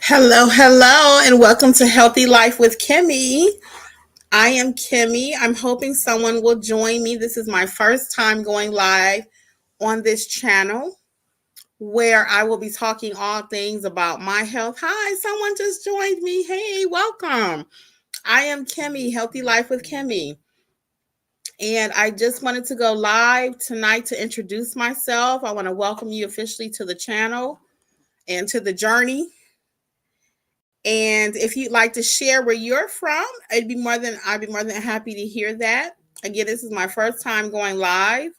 Hello, hello, and welcome to Healthy Life with Kimmi. I am Kimmi. I'm hoping someone will join me. This is my first time going live on this channel where I will be talking all things about my health. Hi, someone just joined me. Hey, welcome. I am Kimmi, Healthy Life with Kimmi. And I just wanted to go live tonight to introduce myself. I want to welcome you officially to the channel and to the journey. And if you'd like to share where you're from, I'd be more than happy to hear that. Again, this is my first time going live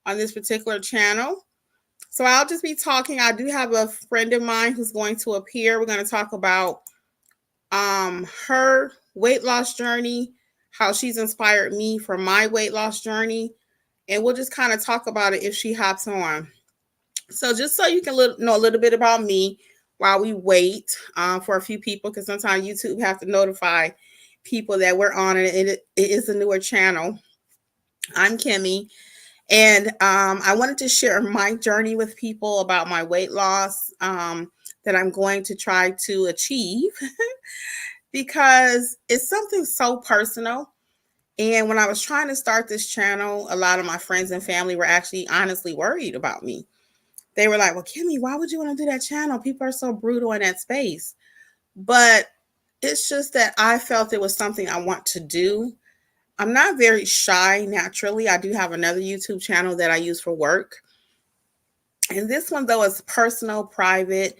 on this particular channel. So I'll just be talking. I do have a friend of mine who's going to appear. We're going to talk about her weight loss journey, how she's inspired me for my weight loss journey, and we'll just kind of talk about it if she hops on. So just so you can know a little bit about me while we wait for a few people, because sometimes YouTube have to notify people that we're on and it is a newer channel. I'm Kimmi, and I wanted to share my journey with people about my weight loss that I'm going to try to achieve because it's something so personal. And when I was trying to start this channel, a lot of my friends and family were actually honestly worried about me. They were like, well, Kimmi, why would you want to do that channel? People are so brutal in that space. But it's just that I felt it was something I want to do. I'm not very shy naturally. I do have another YouTube channel that I use for work. And this one, though, is personal, private,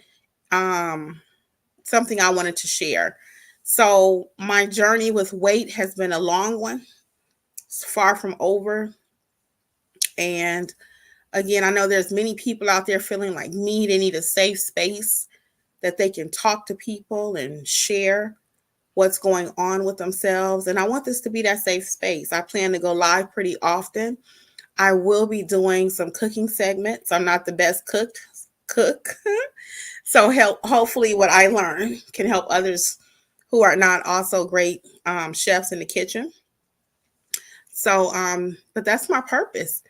something I wanted to share. So my journey with weight has been a long one. It's far from over. And again, I know there's many people out there feeling like me. They need a safe space that they can talk to people and share what's going on with themselves. And I want this to be that safe space. I plan to go live pretty often. I will be doing some cooking segments. I'm not the best cook. So hopefully what I learn can help others who are not also great chefs in the kitchen. So, but that's my purpose.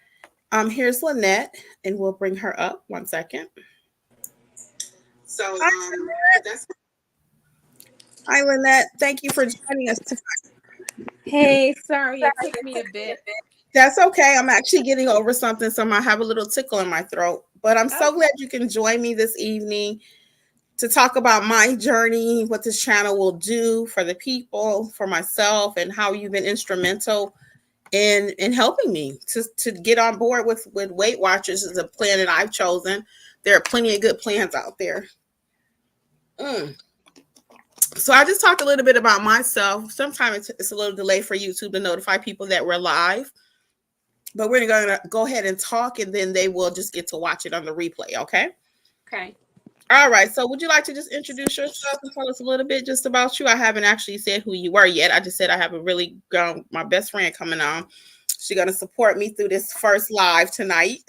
Here's Lynette, and we'll bring her up. 1 second. So, that's Hi, Lynette. Thank you for joining us tonight. Hey, sorry, it took me a bit. That's okay. I'm actually getting over something, so I might have a little tickle in my throat. But I'm so glad you can join me this evening to talk about my journey, what this channel will do for the people, for myself, and how you've been instrumental in helping me to get on board with Weight Watchers is a plan that I've chosen. There are plenty of good plans out there. So I just talked a little bit about myself. Sometimes it's a little delay for YouTube to notify people that we're live, but we're going to go ahead and talk, and then they will just get to watch it on the replay. Okay. Okay. All right. So would you like to just introduce yourself and tell us a little bit just about you? I haven't actually said who you were yet. I just said I have a really my best friend coming on. She's going to support me through this first live tonight.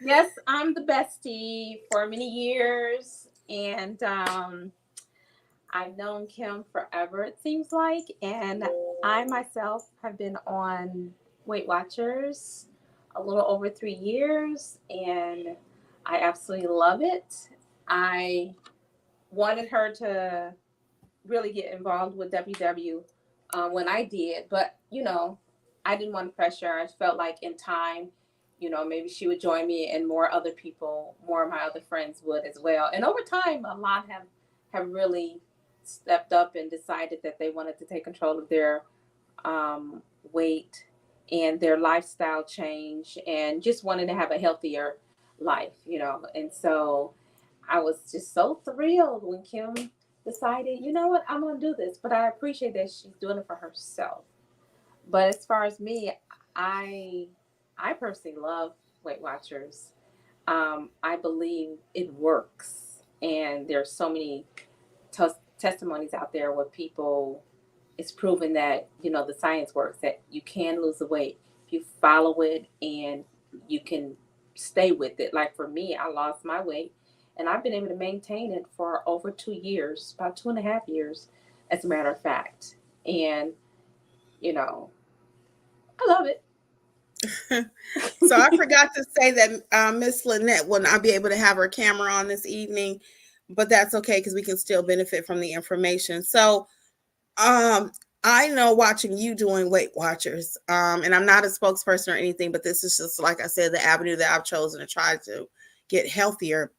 Yes, I'm the bestie for many years, and I've known Kim forever, it seems like, and I myself have been on Weight Watchers a little over 3 years, and I absolutely love it. I wanted her to really get involved with WW when I did, but I didn't want pressure. I felt like in time, maybe she would join me, and more other people, more of my other friends would as well. And over time, a lot have really stepped up and decided that they wanted to take control of their weight and their lifestyle change, and just wanted to have a healthier life. And so I was just so thrilled when Kim decided, you know what, I'm going to do this. But I appreciate that she's doing it for herself. But as far as me, I I personally love Weight Watchers. I believe it works, and there's so many testimonies out there where people it's proven that the science works, that you can lose the weight if you follow it and you can stay with it. Like for me, I lost my weight and I've been able to maintain it for over 2 years, about 2.5 years, as a matter of fact. And you know, I love it. So I forgot to say that Miss Lynette will not be able to have her camera on this evening, but that's okay because we can still benefit from the information. So, um, I know watching you doing Weight Watchers, and I'm not a spokesperson or anything, but this is just like I said, the avenue that I've chosen to try to get healthier.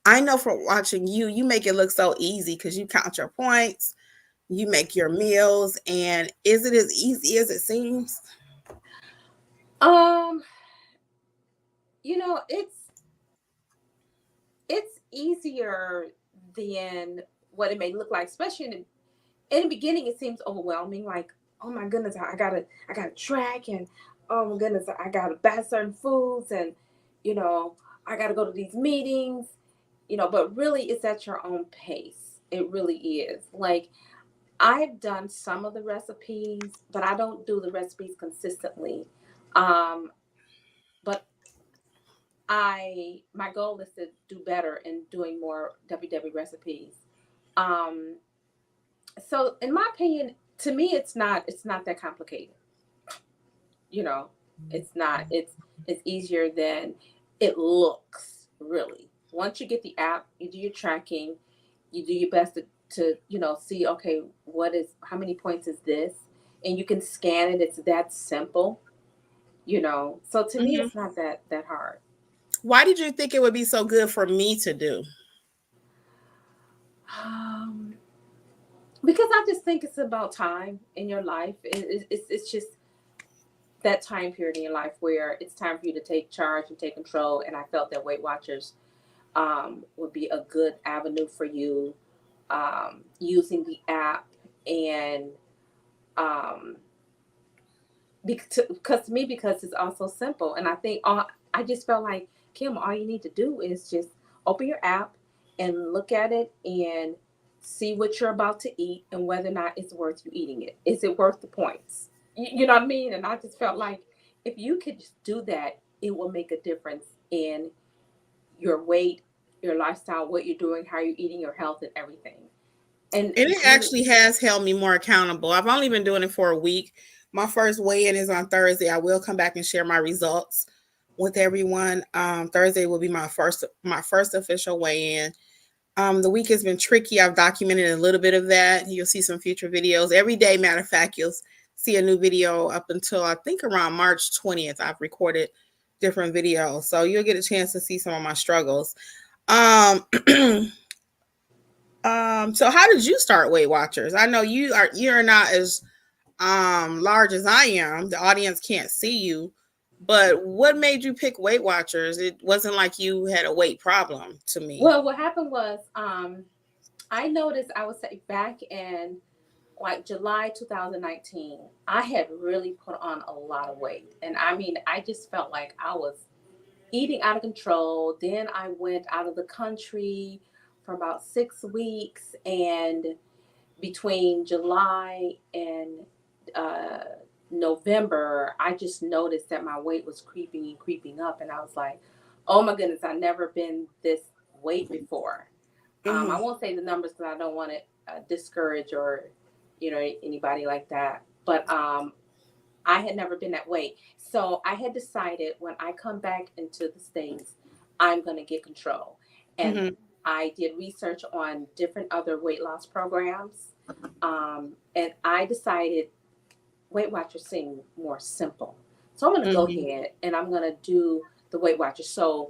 I know from watching you, you make it look so easy because you count your points, you make your meals, and is it as easy as it seems? Um, you know, it's easier than what it may look like, especially in the beginning. It seems overwhelming, like, oh my goodness, I gotta track, and oh my goodness, I gotta buy certain foods, and you know, I gotta go to these meetings, but really it's at your own pace. It really is. Like, I've done some of the recipes, but I don't do the recipes consistently. Um but my goal is to do better in doing more WW recipes. um so in my opinion, to me, it's not that complicated. you know it's not. It's easier than it looks, really. Once you get the app, you do your tracking, you do your best to see, okay, what is how many points is this, and you can scan it. It's that simple. So to me, Hmm. it's not that hard. Why did you think it would be so good for me to do? um because I just think it's about time in your life. It's just that time period in your life where it's time for you to take charge and take control. And I felt that Weight Watchers would be a good avenue for you, using the app. And um, because to me, because it's also simple. And I think I just felt like, Kim, all you need to do is just open your app and look at it and see what you're about to eat and whether or not it's worth you eating it. Is it worth the points? You know what I mean? And I just felt like if you could just do that, it will make a difference in your weight, your lifestyle, what you're doing, how you're eating, your health, and everything. And And it you, actually has held me more accountable. I've only been doing it for a week. My first weigh in is on Thursday. I will come back and share my results with everyone. Thursday will be my first official weigh in. The week has been tricky. I've documented a little bit of that. You'll see some future videos every day. Matter of fact, you'll see a new video up until I think around March 20th. I've recorded different videos, so you'll get a chance to see some of my struggles. Um, so how did you start Weight Watchers? I know you're not as large as I am. The audience can't see you, but what made you pick Weight Watchers? It wasn't like you had a weight problem to me. well, what happened was, I noticed, I would say, back in like July 2019, I had really put on a lot of weight. And I mean, I just felt like I was eating out of control. Then I went out of the country for about 6 weeks. And between July and uh, November, I just noticed that my weight was creeping and creeping up. And I was like, oh my goodness, I've never been this weight before. I Hmm. won't say the numbers because I don't want to discourage or anybody like that. But I had never been that weight, so I had decided when I come back into the States, I'm going to get control. And Hmm. I did research on different other weight loss programs, and I decided Weight Watchers seemed more simple. So I'm going to go Hmm. ahead and I'm going to do the Weight Watchers. So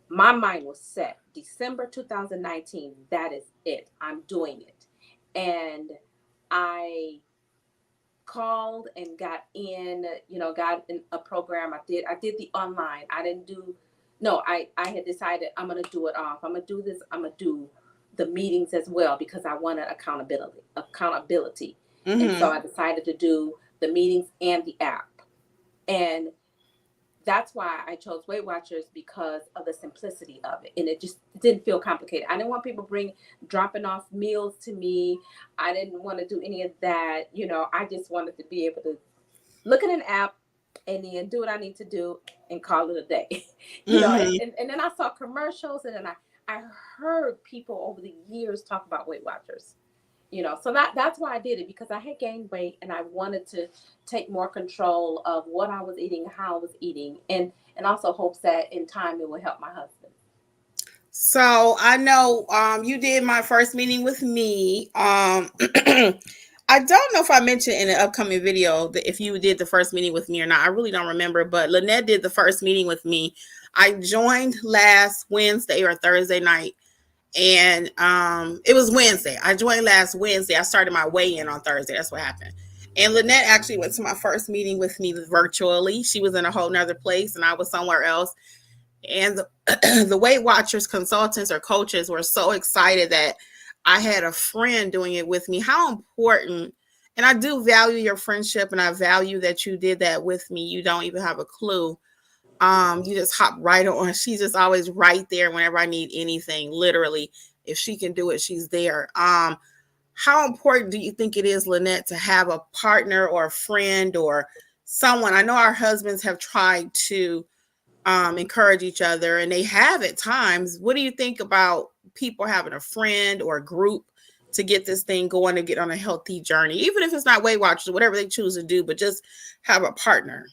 my mind was set. December 2019, that is it. I'm doing it. And I called and got in a program. I did the online. I didn't do no, I had decided I'm gonna do it off. I'm gonna do this, I'm gonna do the meetings as well because I wanted accountability. And so Hmm. I decided to do the meetings and the app. And that's why I chose Weight Watchers, because of the simplicity of it, and it just didn't feel complicated. I didn't want people dropping off meals to me. I didn't want to do any of that. I just wanted to be able to look at an app and then do what I need to do and call it a day. And, Hmm. and, and then I saw commercials, and then I heard people over the years talk about Weight Watchers. So that's why I did it, because I had gained weight and I wanted to take more control of what I was eating, how I was eating, and also hopes that in time it will help my husband. So I know you did my first meeting with me. I don't know if I mentioned in the upcoming video that if you did the first meeting with me or not. I really don't remember, but Lynette did the first meeting with me. I joined last Wednesday or Thursday night, and it was Wednesday. I joined last Wednesday. I started my weigh-in on Thursday. That's what happened. And Lynette actually went to my first meeting with me virtually. She was in a whole nother place, and I was somewhere else. And the Weight Watchers consultants or coaches were so excited that I had a friend doing it with me. How important, and I do value your friendship, and I value that you did that with me. You don't even have a clue. You just hop right on. She's just always right there whenever I need anything. Literally, if she can do it, she's there. How important do you think it is, Lynette, to have a partner or a friend or someone? I know our husbands have tried to encourage each other, and they have at times. What do you think about people having a friend or a group to get this thing going, to get on a healthy journey, even if it's not Weight Watchers, whatever they choose to do, but just have a partner?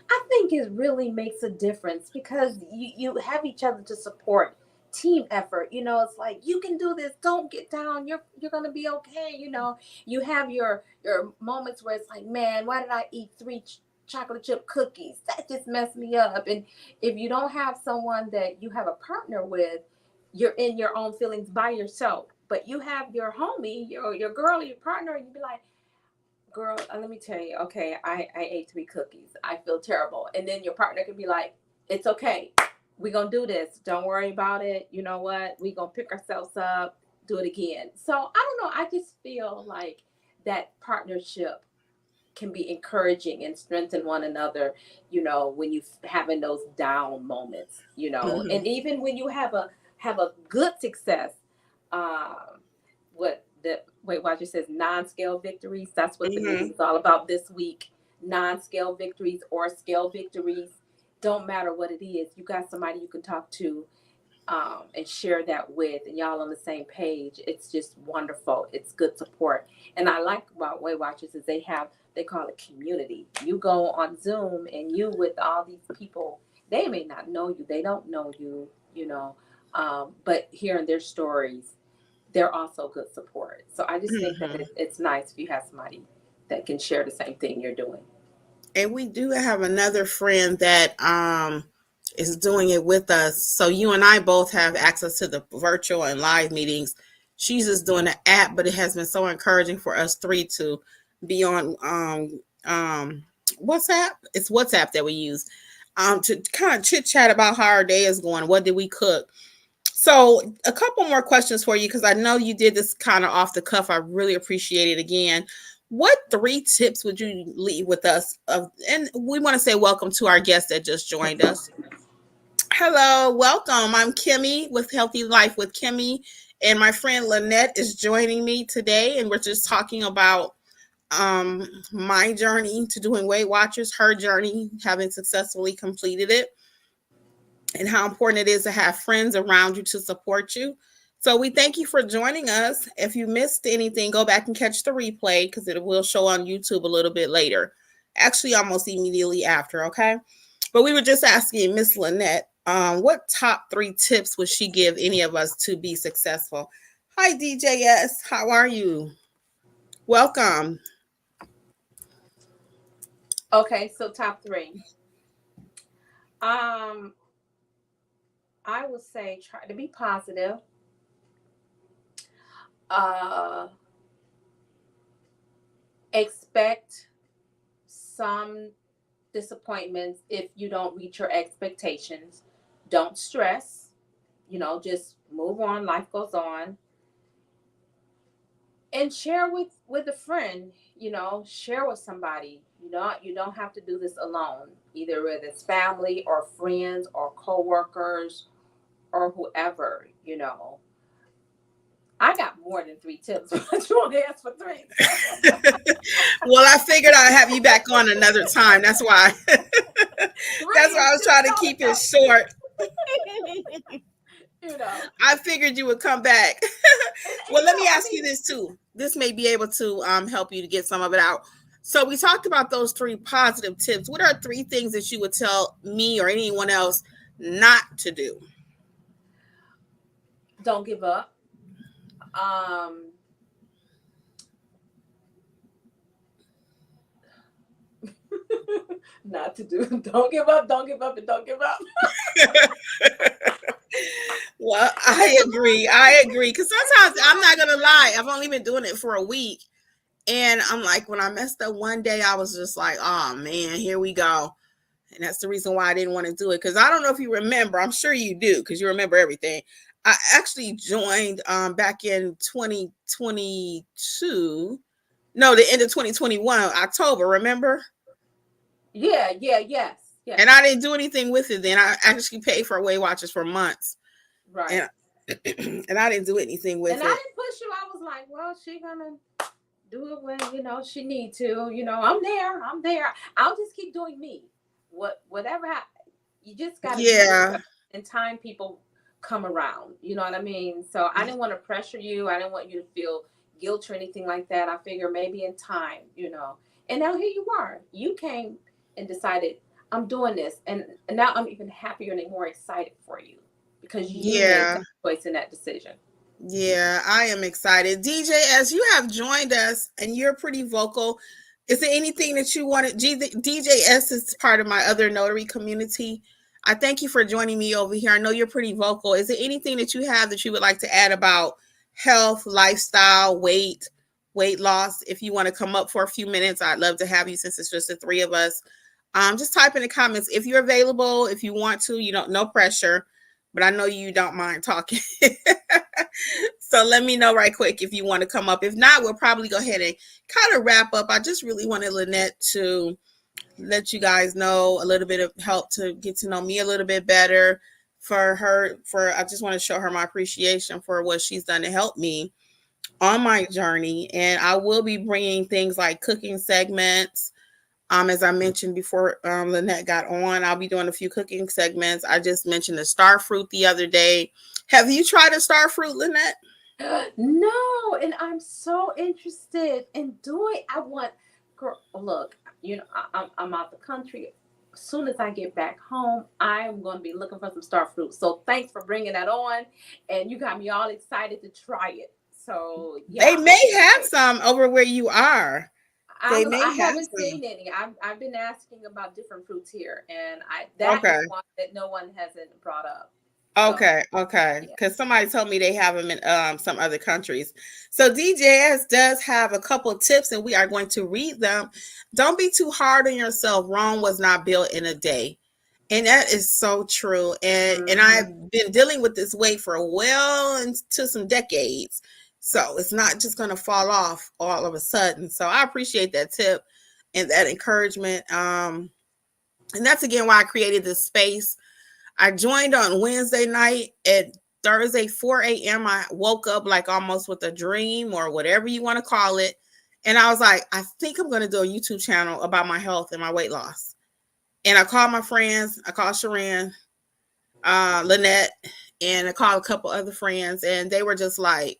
I think it really makes a difference because you have each other to support team effort. It's like you can do this. Don't get down. You're gonna be okay. You have your moments where it's like, man, why did I eat three chocolate chip cookies? That just messed me up. And if you don't have someone that you have a partner with, you're in your own feelings by yourself. But you have your homie, your girl, your partner, and you be like, girl, let me tell you, okay, I ate three cookies. I feel terrible. And then your partner could be like, it's okay. We're going to do this. Don't worry about it. You know what? We're going to pick ourselves up, do it again. So I don't know. I just feel like that partnership can be encouraging and strengthen one another, when you having those down moments, Mm-hmm. and even when you have a good success, what the Weight Watcher says, non-scale victories. That's what the meeting Mm-hmm. is all about this week. Non-scale victories or scale victories. Don't matter what it is. You got somebody you can talk to, and share that with, and y'all on the same page. It's just wonderful. It's good support. And I like about Weight Watchers is they call it community. You go on Zoom and you with all these people, they may not know you, they don't know you, but hearing their stories, they're also good support. So I just think that Mm-hmm. it's nice if you have somebody that can share the same thing you're doing. And we do have another friend that is doing it with us. So you and I both have access to the virtual and live meetings. She's just doing the app, but it has been so encouraging for us three to be on WhatsApp. It's WhatsApp that we use to kind of chit chat about how our day is going. What did we cook? So a couple more questions for you because I know you did this kind of off the cuff. I really appreciate it again. What three tips would you leave with us? And we want to say welcome to our guest that just joined us. Hello, welcome. I'm Kimmi with Healthy Life with Kimmi, and my friend Lynette is joining me today, and we're just talking about my journey to doing Weight Watchers, her journey having successfully completed it, and how important it is to have friends around you to support you. So we thank you for joining us. If you missed anything, go back and catch the replay because it will show on YouTube a little bit later. Actually, almost immediately after, okay? But we were just asking Miss Lynette, what top three tips would she give any of us to be successful? Hi, DJS. How are you? Welcome. Okay, so top three. Um, I would say try to be positive. Uh, expect some disappointments if you don't reach your expectations. Don't stress. Just move on. Life goes on, and share with a friend. Share with somebody. You don't have to do this alone. Either with it's family or friends or coworkers or whoever. I got more than three tips, but you want to ask for three. So. Well, I figured I'd have you back on another time. That's why. Three That's why is I was just trying to so keep it enough. short. you know. I figured you would come back. And Well, let me I ask you mean, this too. This may be able to help you to get some of it out. So we talked about those three positive tips. What are three things that you would tell me or anyone else not to do? Don't give up. Um, not to do. Don't give up. Don't give up. And don't give up. Well, It's I a agree. long I journey. agree. Because It's sometimes a I'm long not gonna lie, journey. I've only been doing it for a week. And I'm like, when I messed up one day, I was just like, oh man, here we go. And that's the reason why I didn't want to do it. Because I don't know if you remember, I'm sure you do, because you remember everything. I actually joined back in 2022. No, the end of 2021, October, remember? Yeah, yeah, yes, And yes. I didn't do anything with it then. I actually paid for Weight Watchers for months. And Right. and I didn't do anything And with I it. didn't push you. I was like, well, she gonna do it when she need to. I'm there. I'm there. I'll just keep doing me. Whatever happens, you just got to be Yeah. yourself. In time, people come around. You know what I mean? So I didn't want to pressure you. I didn't want you to feel guilt or anything like that. I figure maybe in time. And now here you are. You came and decided I'm doing this, and now I'm even happier and more excited for you because you made Yeah. that choice and that decision. Yeah, I am excited. DJ, as you have joined us and you're pretty vocal, is there anything that you wanted? DJS is part of my other notary community. I thank you for joining me over here. I know you're pretty vocal. Is there anything that you have that you would like to add about health, lifestyle, weight loss? If you want to come up for a few minutes, I'd love to have you since it's just the three of us. Just type in the comments if you're available, if you want to, no pressure, but I know you don't mind talking. So let me know right quick if you want to come up. If not, we'll probably go ahead and kind of wrap up. I just really wanted Lynette to let you guys know a little bit of help to get to know me a little bit better. I just want to show her my appreciation for what she's done to help me on my journey. And I will be bringing things like cooking segments. As I mentioned before, Lynette got on, I'll be doing a few cooking segments. I just mentioned the star fruit the other day. Have you tried a star fruit, Lynette? No, and I'm so interested in doing. I want, girl, look, I'm out the country. As soon as I get back home, I'm going to be looking for some star fruit. So thanks for bringing that on, and you got me all excited to try it. So They yeah, may have some over where you are. They I may have haven't some. seen any. I've been asking about different fruits here, and that is Okay. one that no one hasn't brought up. So Okay. Okay. yeah. Because somebody told me they have them in some other countries. So DJS does have a couple of tips, and we are going to read them. Don't be too hard on yourself. Rome was not built in a day. And that is so true. And Mhm. I've been dealing with this weight for well into some decades. So it's not just going to fall off all of a sudden. So I appreciate that tip and that encouragement. And that's again why I created this space. I joined on Wednesday night at Thursday, 4 a.m. I woke up like almost with a dream or whatever you want to call it. And I was like, I think I'm going to do a YouTube channel about my health and my weight loss. And I called my friends. I called Sharon, Lynette, and I called a couple other friends, and they were just like,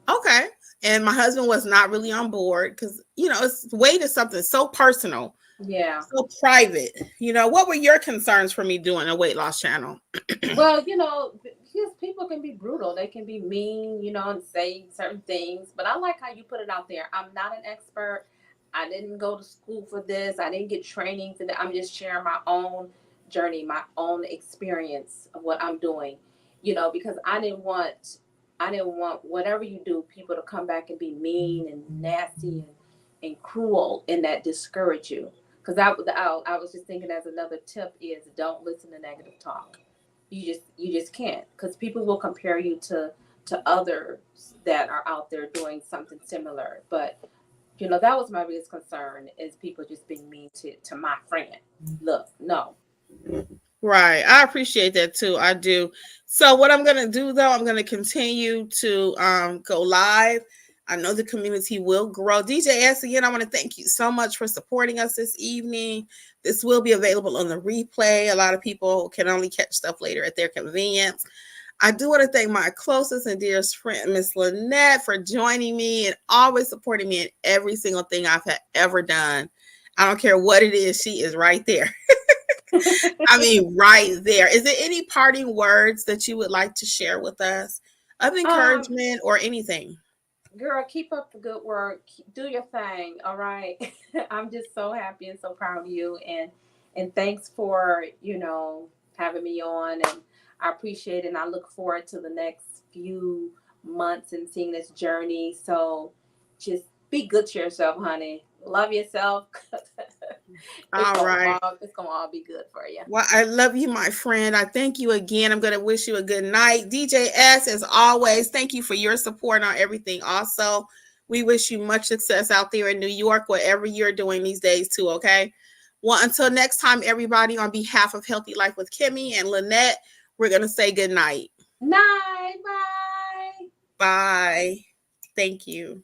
okay. And my husband was not really on board because, it's weight is something so personal, Yeah. so private. What were your concerns for me doing a weight loss channel? Well, because people can be brutal. They can be mean, and say certain things. But I like how you put it out there. I'm not an expert. I didn't go to school for this. I didn't get training for that. I'm just sharing my own journey, my own experience of what I'm doing. Because I didn't want whatever you do, people to come back and be mean and nasty and cruel and that discourage you. Because I was just thinking as another tip is don't listen to negative talk. You just can't, because people will compare you to others that are out there doing something similar. But that was my biggest concern, is people just being mean to my friend. Look, no. Right. I appreciate that too. I do. So what I'm gonna do though, I'm gonna continue to go live. I know the community will grow. DJS, again, I want to thank you so much for supporting us this evening. This will be available on the replay. A lot of people can only catch stuff later at their convenience. I do want to thank my closest and dearest friend, Miss Lynette, for joining me and always supporting me in every single thing I've ever done. I don't care what it is, she is right there. I mean, right there. Is there any parting words that you would like to share with us of um, encouragement or anything? Girl, keep up the good work. Do your thing, all right? I'm just so happy and so proud of you, and thanks for having me on, and I appreciate it. And I look forward to the next few months and seeing this journey. So just be good to yourself, honey. Love yourself. All right. It's gonna all be good for you. Well, I love you, my friend. I thank you again. I'm going to wish you a good night. DJ S, as always, thank you for your support on everything. Also, we wish you much success out there in New York, whatever you're doing these days, too, okay? Well, until next time, everybody, on behalf of Healthy Life with Kimmi and Lynette, we're going to say good night. Night, bye. Bye. Thank you.